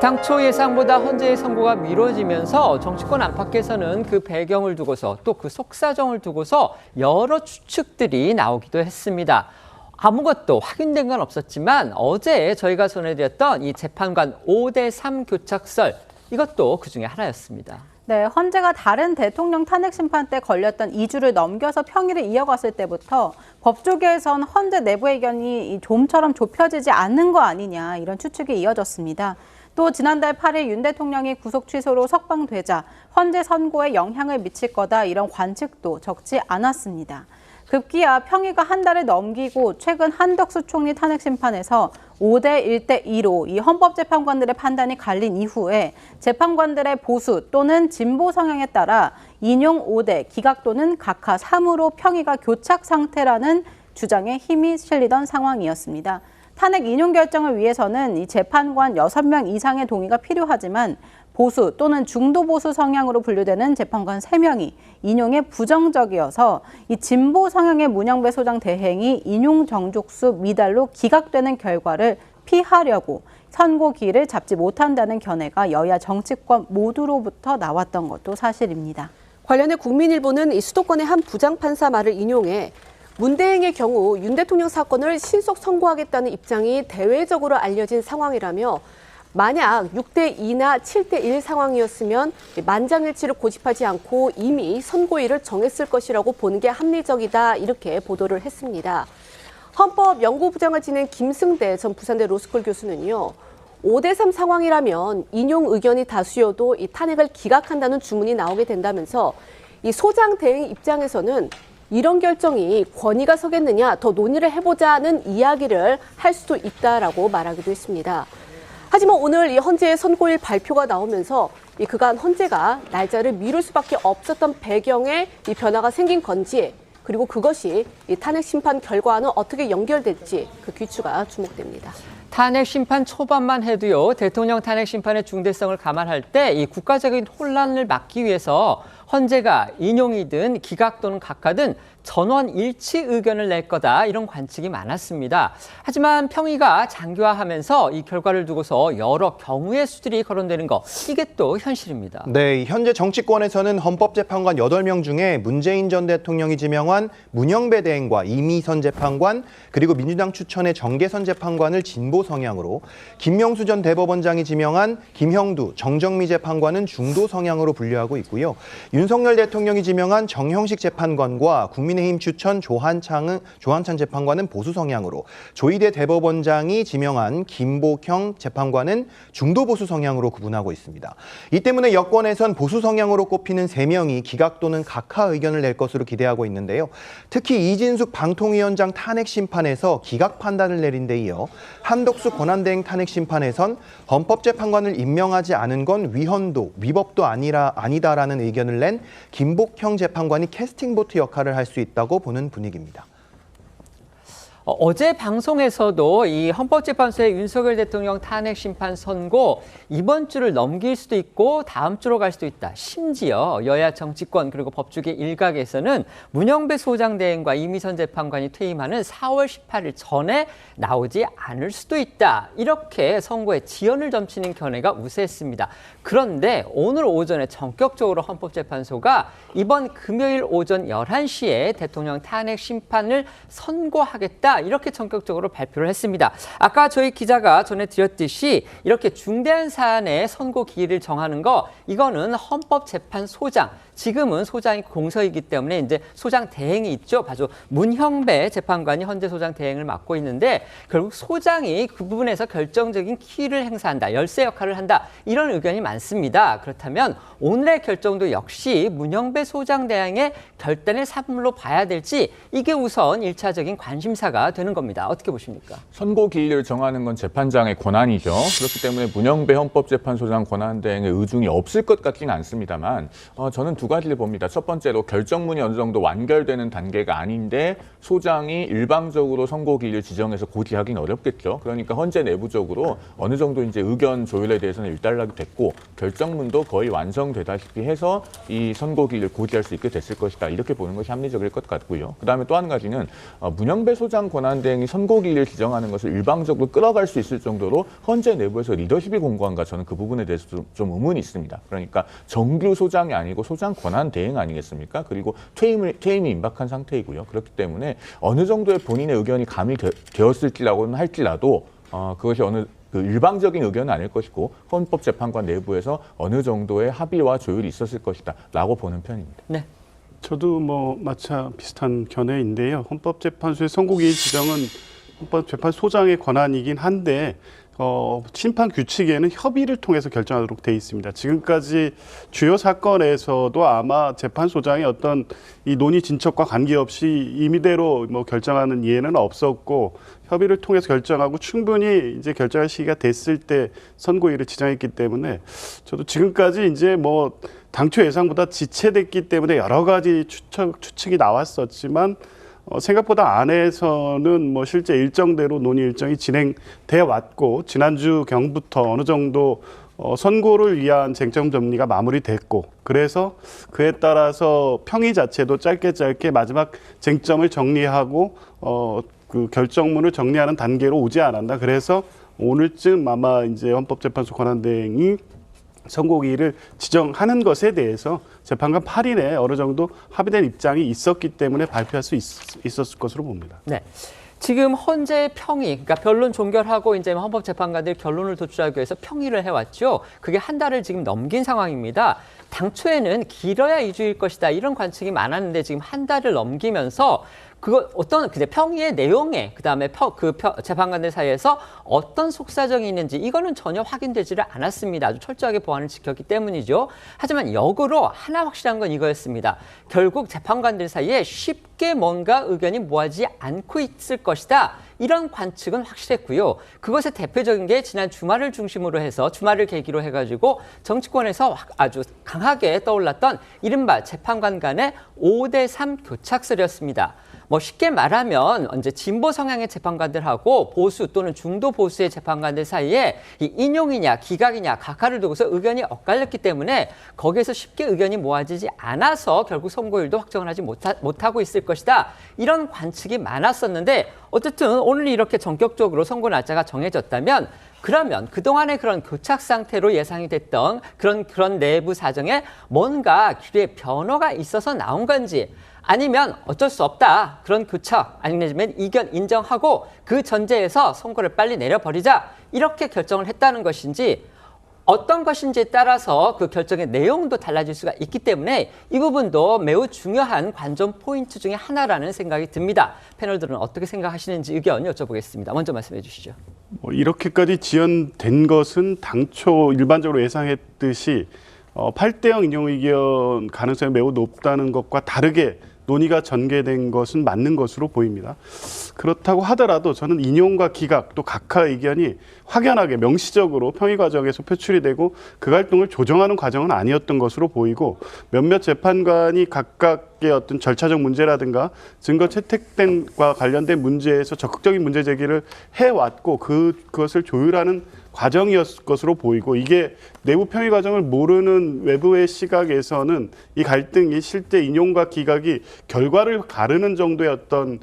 당초 예상보다 헌재의 선고가 미뤄지면서 정치권 안팎에서는 그 배경을 두고서 또 그 속사정을 두고서 여러 추측들이 나오기도 했습니다. 아무것도 확인된 건 없었지만 어제 저희가 전해드렸던 이 재판관 5대3 교착설, 이것도 그중에 하나였습니다. 네, 헌재가 다른 대통령 탄핵 심판 때 걸렸던 2주를 넘겨서 평일을 이어갔을 때부터 법조계에선 헌재 내부 의견이 좀처럼 좁혀지지 않는 거 아니냐, 이런 추측이 이어졌습니다. 또 지난달 8일 윤 대통령이 구속 취소로 석방되자 헌재 선고에 영향을 미칠 거다, 이런 관측도 적지 않았습니다. 급기야 평일과 한 달을 넘기고 최근 한덕수 총리 탄핵 심판에서 5대 1대 2로 이 헌법재판관들의 판단이 갈린 이후에 재판관들의 보수 또는 진보 성향에 따라 인용 5대, 기각 또는 각하 3으로 평일과 교착 상태라는 주장에 힘이 실리던 상황이었습니다. 탄핵 인용 결정을 위해서는 이 재판관 6명 이상의 동의가 필요하지만 보수 또는 중도 보수 성향으로 분류되는 재판관 3명이 인용에 부정적이어서 이 진보 성향의 문영배 소장 대행이 인용 정족수 미달로 기각되는 결과를 피하려고 선고 기일을 잡지 못한다는 견해가 여야 정치권 모두로부터 나왔던 것도 사실입니다. 관련해 국민일보는 이 수도권의 한 부장판사 말을 인용해 문 대행의 경우 윤 대통령 사건을 신속 선고하겠다는 입장이 대외적으로 알려진 상황이라며 만약 6대 2나 7대 1 상황이었으면 만장일치를 고집하지 않고 이미 선고일을 정했을 것이라고 보는 게 합리적이다, 이렇게 보도를 했습니다. 헌법연구부장을 지낸 김승대 전 부산대 로스쿨 교수는요, 5대3 상황이라면 인용 의견이 다수여도 이 탄핵을 기각한다는 주문이 나오게 된다면서 이 소장 대행 입장에서는 이런 결정이 권위가 서겠느냐, 더 논의를 해보자는 이야기를 할 수도 있다라고 말하기도 했습니다. 하지만 오늘 이 헌재의 선고일 발표가 나오면서 이 그간 헌재가 날짜를 미룰 수밖에 없었던 배경에 이 변화가 생긴 건지, 그리고 그것이 이 탄핵 심판 결과와는 어떻게 연결될지 그 귀추가 주목됩니다. 탄핵 심판 초반만 해도요, 대통령 탄핵 심판의 중대성을 감안할 때 이 국가적인 혼란을 막기 위해서 헌재가 인용이든 기각 또는 각하든 전원 일치 의견을 낼 거다, 이런 관측이 많았습니다. 하지만 평의가 장기화하면서 이 결과를 두고서 여러 경우의 수들이 거론되는 거, 이게 또 현실입니다. 네, 현재 정치권에서는 헌법재판관 8명 중에 문재인 전 대통령이 지명한 문영배 대행과 이미선 재판관, 그리고 민주당 추천의 정계선 재판관을 진보 성향으로, 김명수 전 대법원장이 지명한 김형두, 정정미 재판관은 중도 성향으로 분류하고 있고요. 윤석열 대통령이 지명한 정형식 재판관과 국민의힘 추천 조한찬 재판관은 보수 성향으로, 조희대 대법원장이 지명한 김복형 재판관은 중도 보수 성향으로 구분하고 있습니다. 이 때문에 여권에선 보수 성향으로 꼽히는 3명이 기각 또는 각하 의견을 낼 것으로 기대하고 있는데요. 특히 이진숙 방통위원장 탄핵 심판에서 기각 판단을 내린 데 이어 한덕수 권한대행 탄핵 심판에선 헌법재판관을 임명하지 않은 건 위헌도, 위법도 아니다라는 의견을 낸 김복형 재판관이 캐스팅 보트 역할을 할 수 있다고 보는 분위기입니다. 어제 방송에서도 이 헌법재판소의 윤석열 대통령 탄핵 심판 선고 이번 주를 넘길 수도 있고 다음 주로 갈 수도 있다. 심지어 여야 정치권 그리고 법조계 일각에서는 문영배 소장 대행과 이미선 재판관이 퇴임하는 4월 18일 전에 나오지 않을 수도 있다, 이렇게 선고에 지연을 점치는 견해가 우세했습니다. 그런데 오늘 오전에 전격적으로 헌법재판소가 이번 금요일 오전 11시에 대통령 탄핵 심판을 선고하겠다, 이렇게 전격적으로 발표를 했습니다. 아까 저희 기자가 전해드렸듯이 이렇게 중대한 사안의 선고 기일을 정하는 거, 이거는 헌법재판소장, 지금은 소장이 공석이기 때문에 이제 소장 대행이 있죠. 바로 문형배 재판관이 현재 소장 대행을 맡고 있는데, 결국 소장이 그 부분에서 결정적인 키를 행사한다, 열쇠 역할을 한다, 이런 의견이 많습니다. 그렇다면 오늘의 결정도 역시 문형배 소장 대행의 결단의 산물로 봐야 될지, 이게 우선 1차적인 관심사가 되는 겁니다. 어떻게 보십니까? 선고 기일을 정하는 건 재판장의 권한이죠. 그렇기 때문에 문영배 헌법재판소장 권한대행의 의중이 없을 것 같지는 않습니다만, 저는 두 가지를 봅니다. 첫 번째로 결정문이 어느 정도 완결되는 단계가 아닌데 소장이 일방적으로 선고기일을 지정해서 고지하기는 어렵겠죠. 그러니까 헌재 내부적으로 어느 정도 이제 의견 조율에 대해서는 일단락이 됐고 결정문도 거의 완성되다시피 해서 이 선고기일을 고지할 수 있게 됐을 것이다. 이렇게 보는 것이 합리적일 것 같고요. 그다음에 또 한 가지는 문영배 소장 권한대행이 선고기일을 지정하는 것을 일방적으로 끌어갈 수 있을 정도로 헌재 내부에서 리더십이 공고한가 저는 그 부분에 대해서 좀 의문이 있습니다. 그러니까 정규 소장이 아니고 소장 권한 대행 아니겠습니까? 그리고 퇴임이 임박한 상태이고요. 그렇기 때문에 어느 정도의 본인의 의견이 가미되었을지라고는 할지라도 그것이 그 일방적인 의견은 아닐 것이고 헌법재판관 내부에서 어느 정도의 합의와 조율이 있었을 것이다라고 보는 편입니다. 네. 저도 뭐 마차 비슷한 견해인데요. 헌법재판소의 선고기일 지정은 헌법재판소장의 권한이긴 한데 심판 규칙에는 협의를 통해서 결정하도록 돼 있습니다. 지금까지 주요 사건에서도 아마 재판소장의 어떤 이 논의 진척과 관계없이 임의대로 뭐 결정하는 예는 없었고 협의를 통해서 결정하고 충분히 이제 결정할 시기가 됐을 때 선고일을 지정했기 때문에 저도 지금까지 이제 뭐 당초 예상보다 지체됐기 때문에 여러 가지 추측이 나왔었지만 생각보다 안에서는 뭐 실제 일정대로 논의 일정이 진행돼 왔고 지난주 경부터 어느 정도 선고를 위한 쟁점 정리가 마무리됐고 그래서 그에 따라서 평의 자체도 짧게 마지막 쟁점을 정리하고 그 결정문을 정리하는 단계로 오지 않았나. 그래서 오늘쯤 아마 이제 헌법재판소 권한대행이 선고기일을 지정하는 것에 대해서 재판관 8인에 어느 정도 합의된 입장이 있었기 때문에 발표할 수 있었을 것으로 봅니다. 네. 지금 헌재 평의, 그러니까 변론 종결하고 이제 헌법재판관들 결론을 도출하기 위해서 평의를 해왔죠. 그게 한 달을 지금 넘긴 상황입니다. 당초에는 길어야 2주일 것이다 이런 관측이 많았는데 지금 한 달을 넘기면서 그거 어떤 평의의 내용에 그다음에 재판관들 사이에서 어떤 속사정이 있는지 이거는 전혀 확인되지를 않았습니다. 아주 철저하게 보안을 지켰기 때문이죠. 하지만 역으로 하나 확실한 건 이거였습니다. 결국 재판관들 사이에 쉽게 뭔가 의견이 모아지지 않고 있을 것이다. 이런 관측은 확실했고요. 그것의 대표적인 게 지난 주말을 중심으로 해서 주말을 계기로 해가지고 정치권에서 아주 강하게 떠올랐던 이른바 재판관 간의 5대3 교착설이었습니다. 뭐 쉽게 말하면 이제 진보 성향의 재판관들하고 보수 또는 중도 보수의 재판관들 사이에 이 인용이냐 기각이냐 각하를 두고서 의견이 엇갈렸기 때문에 거기에서 쉽게 의견이 모아지지 않아서 결국 선고일도 확정을 하지 못하고 있을 것이다. 이런 관측이 많았었는데 어쨌든 오늘 이렇게 전격적으로 선고 날짜가 정해졌다면 그러면 그동안의 그런 교착 상태로 예상이 됐던 그런 내부 사정에 뭔가 길의 변화가 있어서 나온 건지 아니면 어쩔 수 없다. 그런 교착 아니면 이견 인정하고 그 전제에서 선고를 빨리 내려버리자. 이렇게 결정을 했다는 것인지 어떤 것인지에 따라서 그 결정의 내용도 달라질 수가 있기 때문에 이 부분도 매우 중요한 관전 포인트 중에 하나라는 생각이 듭니다. 패널들은 어떻게 생각하시는지 의견 여쭤보겠습니다. 먼저 말씀해 주시죠. 이렇게까지 지연된 것은 당초 일반적으로 예상했듯이 8대0 인용 의견 가능성이 매우 높다는 것과 다르게 논의가 전개된 것은 맞는 것으로 보입니다. 그렇다고 하더라도 저는 인용과 기각 또 각하 의견이 확연하게 명시적으로 평의 과정에서 표출이 되고 그 활동을 조정하는 과정은 아니었던 것으로 보이고 몇몇 재판관이 각각의 어떤 절차적 문제라든가 증거 채택된과 관련된 문제에서 적극적인 문제 제기를 해왔고 그것을 조율하는 과정이었을 것으로 보이고 이게 내부 평의 과정을 모르는 외부의 시각에서는 이 갈등이 실제 인용과 기각이 결과를 가르는 정도의 어떤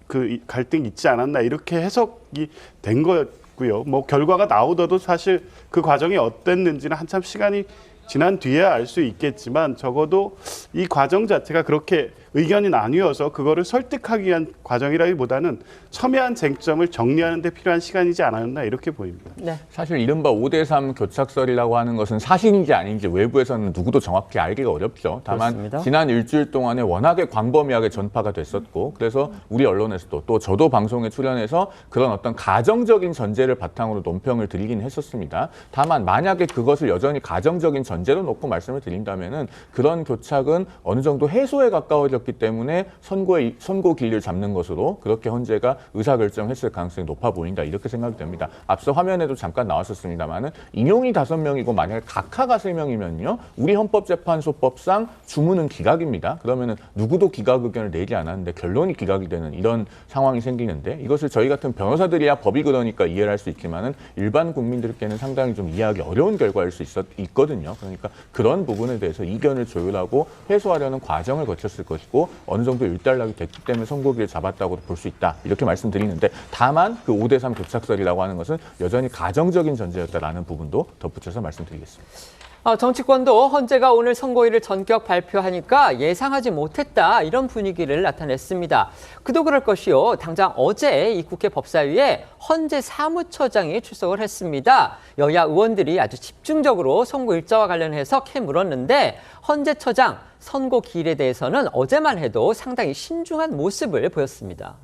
그 갈등이 있지 않았나 이렇게 해석이 된 거였고요. 뭐 결과가 나오더라도 사실 그 과정이 어땠는지는 한참 시간이 지난 뒤에야 알 수 있겠지만 적어도 이 과정 자체가 그렇게 의견이 나뉘어서 그거를 설득하기 위한 과정이라기보다는 첨예한 쟁점을 정리하는 데 필요한 시간이지 않았나 이렇게 보입니다. 네. 사실 이른바 5대3 교착설이라고 하는 것은 사실인지 아닌지 외부에서는 누구도 정확히 알기가 어렵죠. 다만 그렇습니다. 지난 일주일 동안에 워낙에 광범위하게 전파가 됐었고 그래서 우리 언론에서도 또 저도 방송에 출연해서 그런 어떤 가정적인 전제를 바탕으로 논평을 드리긴 했었습니다. 다만 만약에 그것을 여전히 가정적인 전제로 놓고 말씀을 드린다면은 그런 교착은 어느 정도 해소에 가까워질 걸렸기 때문에 선고 기일을 잡는 것으로 그렇게 헌재가 의사결정했을 가능성이 높아 보인다. 이렇게 생각이 됩니다. 앞서 화면에도 잠깐 나왔었습니다만은 인용이 5명이고 만약에 각하가 3명이면요. 우리 헌법재판소법상 주문은 기각입니다. 그러면은 누구도 기각 의견을 내지 않았는데 결론이 기각이 되는 이런 상황이 생기는데 이것을 저희 같은 변호사들이야 법이 그러니까 이해를 할 수 있지만은 일반 국민들께는 상당히 좀 이해하기 어려운 결과일 수 있거든요. 그러니까 그런 부분에 대해서 이견을 조율하고 해소하려는 과정을 거쳤을 것이고 어느 정도 일단락이 됐기 때문에 선고기를 잡았다고 볼 수 있다. 이렇게 말씀드리는데 다만 그 5대3 교착설이라고 하는 것은 여전히 가정적인 전제였다라는 부분도 덧붙여서 말씀드리겠습니다. 정치권도 헌재가 오늘 선고일을 전격 발표하니까 예상하지 못했다 이런 분위기를 나타냈습니다. 그도 그럴 것이요. 당장 어제 이 국회 법사위에 헌재 사무처장이 출석을 했습니다. 여야 의원들이 아주 집중적으로 선고 일자와 관련해서 캐물었는데 헌재처장 선고 기일에 대해서는 어제만 해도 상당히 신중한 모습을 보였습니다.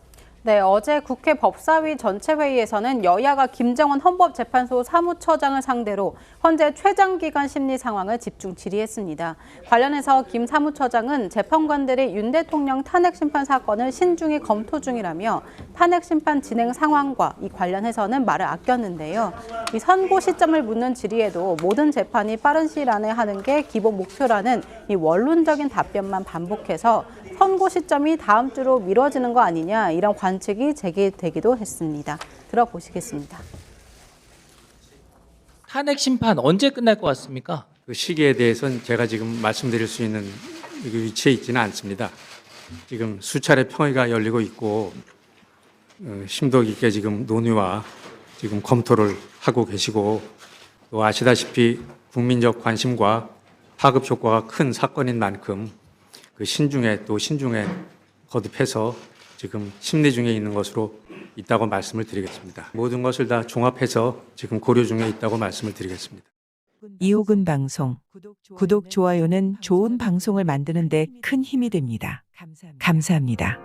네, 어제 국회 법사위 전체 회의에서는 여야가 김정원 헌법재판소 사무처장을 상대로 헌재 최장기간 심리 상황을 집중 질의했습니다. 관련해서 김 사무처장은 재판관들이 윤 대통령 탄핵 심판 사건을 신중히 검토 중이라며 탄핵 심판 진행 상황과 이 관련해서는 말을 아꼈는데요. 이 선고 시점을 묻는 질의에도 모든 재판이 빠른 시일 안에 하는 게 기본 목표라는 이 원론적인 답변만 반복해서 선고 시점이 다음 주로 미뤄지는 거 아니냐 이런 관측이 제기되기도 했습니다. 들어보시겠습니다. 탄핵 심판 언제 끝날 것 같습니까? 그 시기에 대해서는 제가 지금 말씀드릴 수 있는 위치에 있지는 않습니다. 지금 수차례 평의가 열리고 있고 심도 깊게 지금 논의와 지금 검토를 하고 계시고 또 아시다시피 국민적 관심과 파급 효과가 큰 사건인 만큼 그 신중에 거듭해서 지금 심리 중에 있는 것으로 있다고 말씀을 드리겠습니다. 모든 것을 다 종합해서 지금 고려 중에 있다고 말씀을 드리겠습니다. 이호근 방송 구독, 좋아요는 좋은 방송을 만드는 데 큰 힘이 됩니다. 감사합니다.